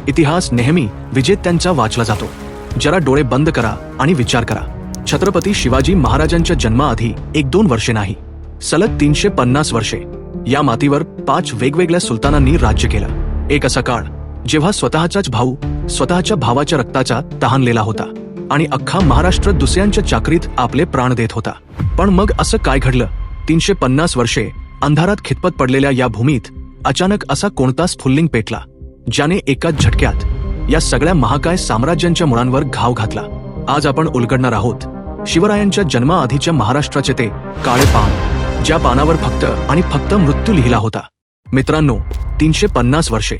इतिहास नेहमी विजेत्यांचा वाचला जातो. जरा डोळे बंद करा आणि विचार करा. छत्रपती शिवाजी महाराजांच्या जन्माआधी 1-2 वर्षे नाही, सलग 350 वर्षे या मातीवर 5 वेगवेगळ्या सुलतानांनी राज्य केलं. एक असा काळ जेव्हा स्वतःचाच भाऊ स्वतःच्या भावाच्या रक्ताचा तहानलेला होता आणि अख्खा महाराष्ट्र दुसऱ्यांच्या चाकरीत आपले प्राण देत होता. पण मग असं काय घडलं? 350 वर्षे अंधारात खितपत पडलेल्या या भूमीत अचानक असा कोणता स्फुल्लिंग पेटला ज्याने एकाच झटक्यात या सगळ्या महाकाय साम्राज्यांच्या मुळांवर घाव घातला. आज आपण उलगडणार आहोत शिवरायांच्या जन्माआधीच्या महाराष्ट्राचे ते काळे पान, ज्या पानावर फक्त आणि फक्त मृत्यू लिहिला होता. मित्रांनो, 350 वर्षे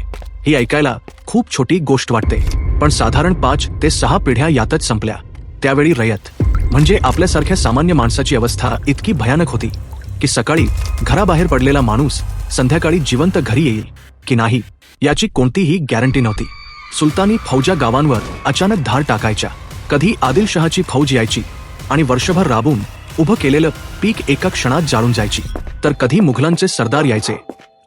ही ऐकायला खूप छोटी गोष्ट वाटते, पण साधारण 5 ते 6 पिढ्या यातच संपल्या. त्यावेळी रयत म्हणजे आपल्यासारख्या सामान्य माणसाची अवस्था इतकी भयानक होती की सकाळी घराबाहेर पडलेला माणूस संध्याकाळी जिवंत घरी येईल की नाही याची कोणतीही गॅरंटी नव्हती. सुलतानी फौजा गावांवर अचानक धाड टाकायच्या. कधी आदिलशहाची फौज यायची आणि वर्षभर राबून उभं केलेलं पीक एका क्षणात जाळून जायची, तर कधी मुघलांचे सरदार यायचे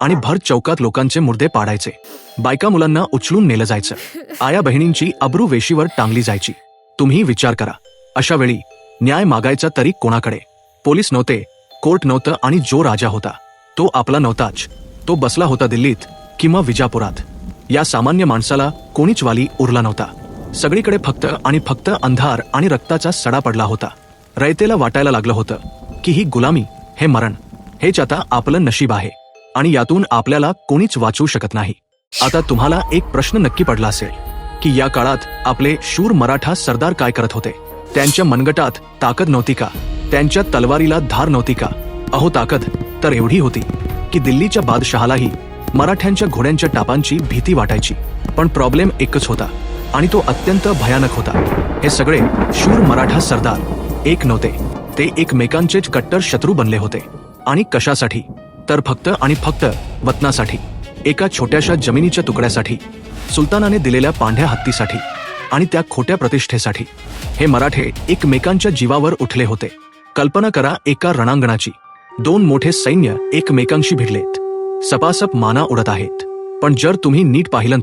आणि भर चौकात लोकांचे मुर्दे पाडायचे. बायका मुलांना उचलून नेलं जायचं. आया बहिणींची अब्रू वेशीवर टांगली जायची. तुम्ही विचार करा, अशा वेळी न्याय मागायचा तरी कोणाकडे? पोलीस नव्हते, कोर्ट नव्हतं आणि जो राजा होता तो आपला नव्हताच. तो बसला होता दिल्लीत किंवा विजापुरात. या सामान्य माणसाला कोणीच वाली उरला नव्हता. सगळीकडे फक्त आणि फक्त अंधार आणि रक्ताचा सडा पडला होता. रयतेला वाटायला लागलं होतं की ही गुलामी, हे मरण, हेच आता आपलं नशीब आहे आणि यातून आपल्याला कोणीच वाचवू शकत नाही. आता तुम्हाला एक प्रश्न नक्की पडला असेल की या काळात आपले शूर मराठा सरदार काय करत होते? त्यांच्या मनगटात ताकद नव्हती का? त्यांच्या तलवारीला धार नव्हती का? अहो, ताकद तर एवढी होती की दिल्लीच्या बादशहालाही मराठ्यांच्या घोड्यांच्या टापांची भीती वाटायची. पण प्रॉब्लेम एकच होता आणि तो अत्यंत भयानक होता. हे सगळे शूर मराठा सरदार एक नव्हते, ते एकमेकांचेच कट्टर शत्रू बनले होते. आणि कशासाठी? तर फक्त आणि फक्त वतनासाठी, एका छोट्याशा जमिनीच्या तुकड्यासाठी, सुलतानाने दिलेल्या पांढ्या हत्तीसाठी आणि त्या खोट्या प्रतिष्ठेसाठी. हे मराठे एकमेकांच्या जीवावर उठले होते. कल्पना करा, एका रणांगणाची 2 मोठे सैन्य एकमेकांशी भिडलेत, सपासप माना उडत आहेत. पण जर तुम्ही नीट पाहिलं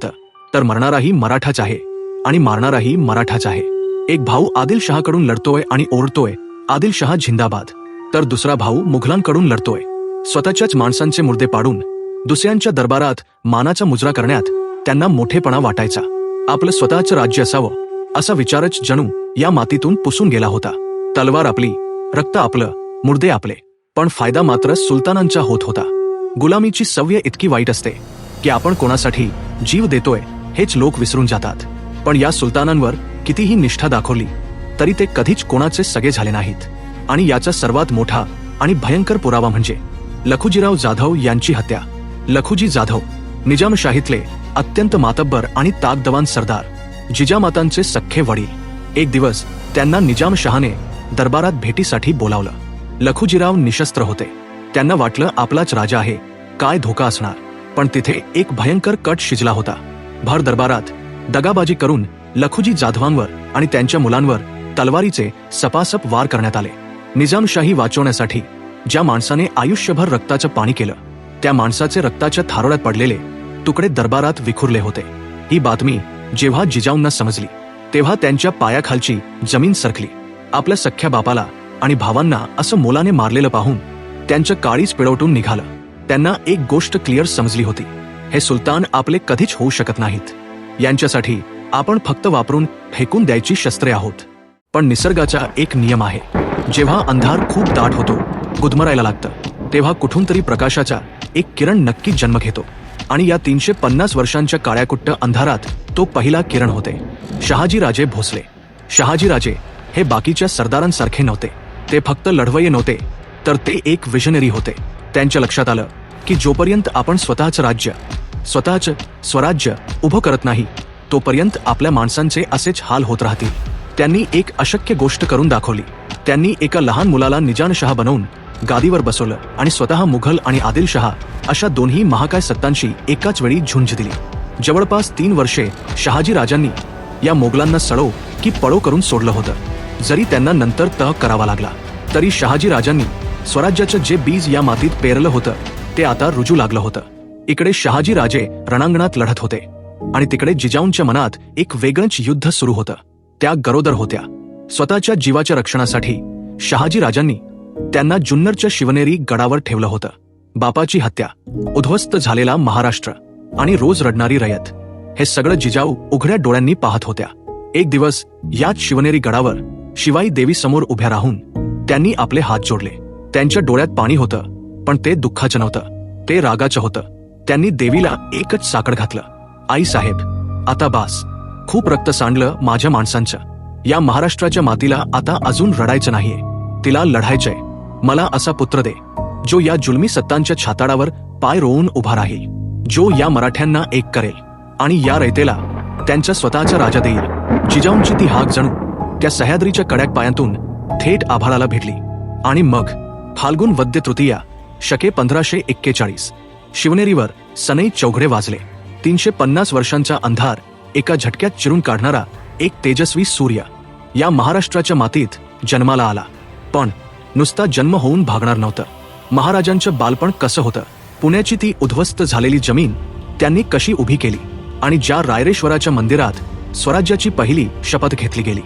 तर मरणाराही मराठाच आहे आणि मारणाराही मराठाच आहे. एक भाऊ आदिलशहाकडून लढतोय आणि ओरडतोय, आदिलशहा झिंदाबाद, तर दुसरा भाऊ मुघलांकडून लढतोय, स्वतःच्याच माणसांचे मुर्दे पाडून. दुसऱ्यांच्या दरबारात मानाचा मुजरा करण्यात त्यांना मोठेपणा वाटायचा. आपलं स्वतःचं राज्य असावं असा विचारच जणू या मातीतून पुसून गेला होता. तलवार आपली, रक्त आपलं, मुर्दे आपले, पण फायदा मात्र सुलतानांचा होत होता. गुलामीची सवय इतकी वाईट असते की आपण कोणासाठी जीव देतोय हेच लोक विसरून जातात. पण या सुलतानांवर कितीही निष्ठा दाखवली तरी ते कधीच कोणाचे सगळे झाले नाहीत. आणि याचा सर्वात मोठा आणि भयंकर पुरावा म्हणजे लखुजीराव जाधव यांची हत्या. लखुजी जाधव निजामशाहीतले अत्यंत मातब्बर आणि ताकदवान सरदार, जिजामातांचे सख्खे वडील. एक दिवस त्यांना निजामशहाने दरबारात भेटीसाठी बोलावलं. लखुजीराव निशस्त्र होते. त्यांना वाटलं आपलाच राजा आहे, काय धोका असणार. पण तिथे एक भयंकर कट शिजला होता. भर दरबारात दगाबाजी करून लखुजी जाधवांवर आणि त्यांच्या मुलांवर तलवारीचे सपासप वार करण्यात आले. निजामशाही वाचवण्यासाठी ज्या माणसाने आयुष्यभर रक्ताचं पाणी केलं, त्या माणसाचे रक्ताच्या थारोळ्यात पडलेले तुकडे दरबारात विखुरले होते. ही बातमी जेव्हा जिजाऊंना समजली तेव्हा त्यांच्या पायाखालची जमीन सरकली. आपल्या सख्ख्या बापाला आणि भावांना असं मोलाने मारलेलं पाहून त्यांचं काळीच पिळवटून निघालं. त्यांना एक गोष्ट क्लिअर समजली होती, हे सुलतान आपले कधीच होऊ शकत नाहीत. यांच्यासाठी आपण फक्त वापरून फेकून द्यायची शस्त्रे आहोत. पण निसर्गाचा एक नियम आहे, जेव्हा अंधार खूप दाट होतो, गुदमरायला लागतं, तेव्हा कुठून तरी प्रकाशाचा एक किरण नक्की जन्म घेतो. आणि या 350 वर्षांच्या काळ्याकुट्ट अंधारात तो पहिला किरण होते. शहाजीराजे भोसले. शहाजीराजे हे बाकीच्या सरदारांसारखे नव्हते. ते फक्त लढवय्ये नव्हते, तर ते एक विजनरी होते. त्यांच्या लक्षात आलं की जोपर्यंत आपण स्वतःचं राज्य, स्वतःचं स्वराज्य उभं करत नाही, तोपर्यंत आपल्या माणसांचे असेच हाल होत राहतील. त्यांनी एक अशक्य गोष्ट करून दाखवली. त्यांनी एका लहान मुलाला निजामशहा बनवून गादीवर बसवलं आणि स्वतः मुघल आणि आदिलशहा अशा दोन्ही महाकाय सत्तांशी एकाच वेळी झुंज दिली. जवळपास 3 वर्षे शहाजीराजांनी या मोगलांना सडो की पळो करून सोडलं होतं. जरी त्यांना नंतर तह करावा लागला तरी शहाजीराजांनी स्वराज्याचं जे बीज या मातीत पेरलं होतं ते आता रुजू लागलं होतं. इकडे शहाजीराजे रणांगणात लढत होते, आणि तिकडे जिजाऊंच्या मनात एक वेगळंच युद्ध सुरू होतं. त्या गरोदर होत्या. स्वतःच्या जीवाच्या रक्षणासाठी शहाजी राजांनी त्यांना जुन्नरच्या शिवनेरी गडावर ठेवलं होतं. बापाची हत्या, उद्ध्वस्त झालेला महाराष्ट्र आणि रोज रडणारी रयत, हे सगळं जिजाऊ उघड्या डोळ्यांनी पाहत होत्या. एक दिवस याच शिवनेरी गडावर शिवाई देवी समोर उभ्या राहून त्यांनी आपले हात जोडले. त्यांच्या डोळ्यात पाणी होतं, पण ते दुःखाचं नव्हतं, ते रागाचं होतं. त्यांनी देवीला एकच साकड घातलं, आई साहेब, आता बास. खूप रक्त सांडलं माझ्या माणसांचं. या महाराष्ट्राच्या मातीला आता अजून रडायचं नाहीये, तिला लढायचंय. मला असा पुत्र दे, जो या जुलमी सत्तांच्या छाताडावर पाय रोवून उभा राहील, जो या मराठ्यांना एक करेल आणि या रयतेला त्यांचा स्वतःचा राजा देईल. जिजाऊंची ती हाक जणू त्या सह्याद्रीच्या कडक पायांतून थेट आभाळाला भिडली. आणि मग फाल्गुन वद्य तृतीया, शके 1541, शिवनेरीवर सनई चौघडे वाजले. 350 वर्षांचा अंधार एका झटक्यात चिरून काढणारा एक तेजस्वी सूर्य या महाराष्ट्राच्या मातीत जन्माला आला. पण नुसता जन्म होऊन भागणार नव्हतं. महाराजांचं बालपण कसं होतं, पुण्याची ती उद्ध्वस्त झालेली जमीन त्यांनी कशी उभी केली, आणि ज्या रायरेश्वराच्या मंदिरात स्वराज्याची पहिली शपथ घेतली गेली,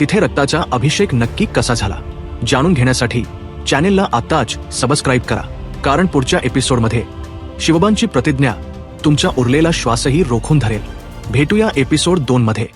तिथे रक्ताचा अभिषेक नक्की कसा झाला, जाणून घेण्यासाठी चॅनेलला आत्ताच सबस्क्राईब करा. कारण पुढच्या एपिसोडमध्ये शिवबांची प्रतिज्ञा तुमचा उरलेला श्वासही रोखून धरेल. भेटूया एपिसोड 2 मध्ये.